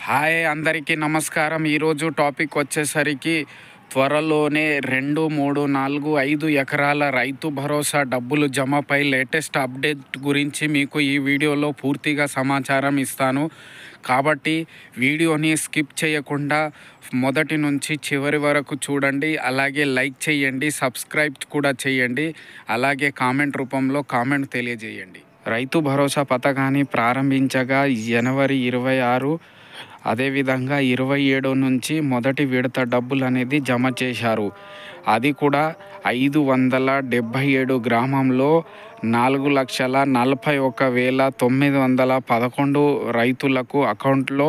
Hi అందరికీ నమస్కారం. ఈరోజు టాపిక్ వచ్చేసరికి త్వరలోనే 2, 3, 4, 5 ఎకరాల రైతు భరోసా డబ్బులు జమపై లేటెస్ట్ అప్డేట్ గురించి మీకు ఈ వీడియోలో పూర్తిగా సమాచారం ఇస్తాను. కాబట్టి వీడియోని స్కిప్ చేయకుండా మొదటి నుంచి చివరి వరకు చూడండి. అలాగే లైక్ చేయండి, సబ్స్క్రైబ్ కూడా చేయండి. అలాగే కామెంట్ రూపంలో కామెంట్ తెలియజేయండి. రైతు భరోసా పథకాన్ని ప్రారంభించగా జనవరి 26, అదేవిధంగా 27 నుంచి మొదటి విడత డబ్బులు అనేది జమ చేశారు. అది కూడా 577 గ్రామంలో 4,41,911 రైతులకు అకౌంట్లో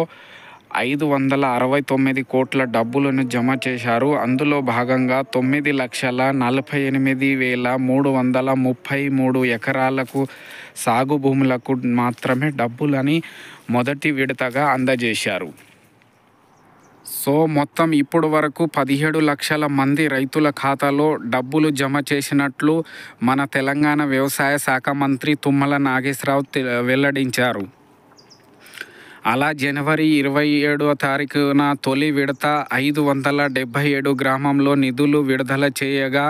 569 కోట్ల డబ్బులను జమ చేశారు. అందులో భాగంగా 9,48,333 ఎకరాలకు సాగు భూములకు మాత్రమే డబ్బులని మొదటి విడతగా అందజేశారు. సో మొత్తం ఇప్పుడు వరకు 17 లక్షల మంది రైతుల ఖాతాలో డబ్బులు జమ చేసినట్లు మన తెలంగాణ వ్యవసాయ శాఖ మంత్రి తుమ్మల నాగేశ్వరరావు వెల్లడించారు. అలా జనవరి 27వ తారీఖున తొలి విడత 577 గ్రామంలో నిధులు విడుదల చేయగా,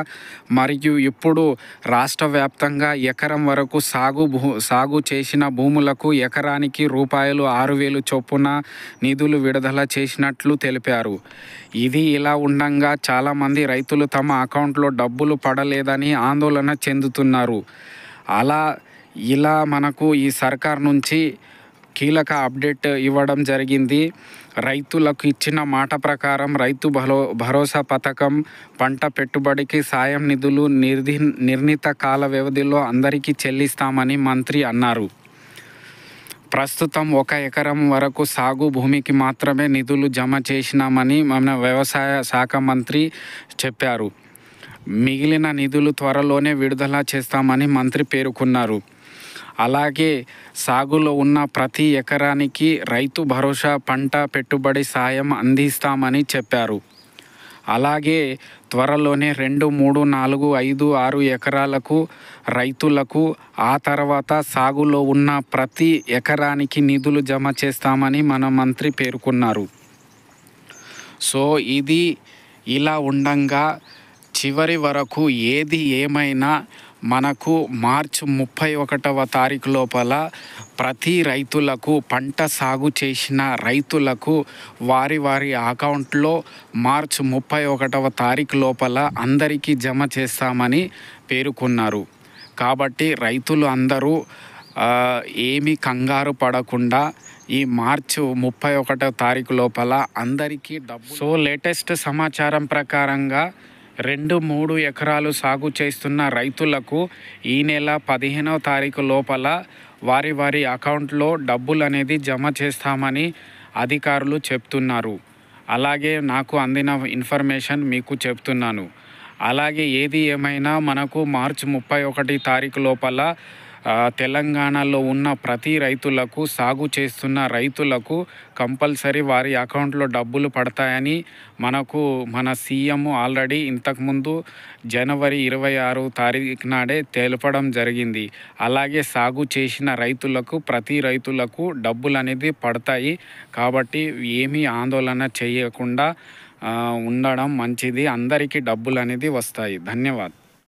మరియు ఇప్పుడు రాష్ట్ర వ్యాప్తంగా ఎకరం వరకు సాగు చేసిన భూములకు ఎకరానికి రూ. 6,000 చొప్పున నిధులు విడుదల చేసినట్లు తెలిపారు. ఇది ఇలా ఉండగా చాలామంది రైతులు తమ అకౌంట్లో డబ్బులు పడలేదని ఆందోళన చెందుతున్నారు. ఇలా మనకు ఈ సర్కార్ నుంచి కీలక అప్డేట్ ఇవ్వడం జరిగింది. రైతులకు ఇచ్చిన మాట ప్రకారం రైతు భరోసా పథకం, పంట పెట్టుబడికి సాయం నిధులు నిర్ణీత కాల వ్యవధిలో అందరికీ చెల్లిస్తామని మంత్రి అన్నారు. ప్రస్తుతం 1 ఎకరం వరకు సాగు భూమికి మాత్రమే నిధులు జమ చేసినామని మన వ్యవసాయ శాఖ మంత్రి చెప్పారు. మిగిలిన నిధులు త్వరలోనే విడుదల చేస్తామని మంత్రి పేర్కొన్నారు. అలాగే సాగులో ఉన్న ప్రతి ఎకరానికి రైతు భరోసా పంట పెట్టుబడి సాయం అందిస్తామని చెప్పారు. అలాగే త్వరలోనే 2, 3, 4, 5, 6 ఎకరాలకు రైతులకు, ఆ తర్వాత సాగులో ఉన్న ప్రతి ఎకరానికి నిధులు జమ చేస్తామని మన మంత్రి పేర్కొన్నారు. సో ఇది ఇలా ఉండంగా చివరి వరకు ఏది ఏమైనా మనకు మార్చి 31వ తారీఖు లోపల ప్రతి రైతులకు, పంట సాగు చేసిన రైతులకు వారి అకౌంట్లో మార్చి 31వ తారీఖు లోపల అందరికీ జమ చేస్తామని పేర్కొన్నారు. కాబట్టి రైతులు అందరూ ఏమీ కంగారు పడకుండా ఈ మార్చి 31వ తారీఖు లోపల అందరికీ డబ్బు. సో లేటెస్ట్ సమాచారం ప్రకారంగా 2, 3 ఎకరాలు సాగు చేస్తున్న రైతులకు ఈ నెల 15వ తారీఖు లోపల వారి అకౌంట్లో డబ్బులు అనేది జమ చేస్తామని అధికారులు చెప్తున్నారు. అలాగే నాకు అందిన ఇన్ఫర్మేషన్ మీకు చెప్తున్నాను. అలాగే ఏది ఏమైనా మనకు మార్చి 31 తారీఖు లోపల తెలంగాణలో ఉన్న ప్రతి రైతులకు, సాగు చేస్తున్న రైతులకు కంపల్సరీ వారి అకౌంట్లో డబ్బులు పడతాయని మన సీఎం ఆల్రెడీ ఇంతకుముందు జనవరి 26 తారీఖు నాడే తెలపడం జరిగింది. అలాగే సాగు చేసిన రైతులకు, ప్రతి రైతులకు డబ్బులు అనేది పడతాయి. కాబట్టి ఏమీ ఆందోళన చేయకుండా ఉండడం మంచిది. అందరికీ డబ్బులు అనేది వస్తాయి. ధన్యవాదాలు.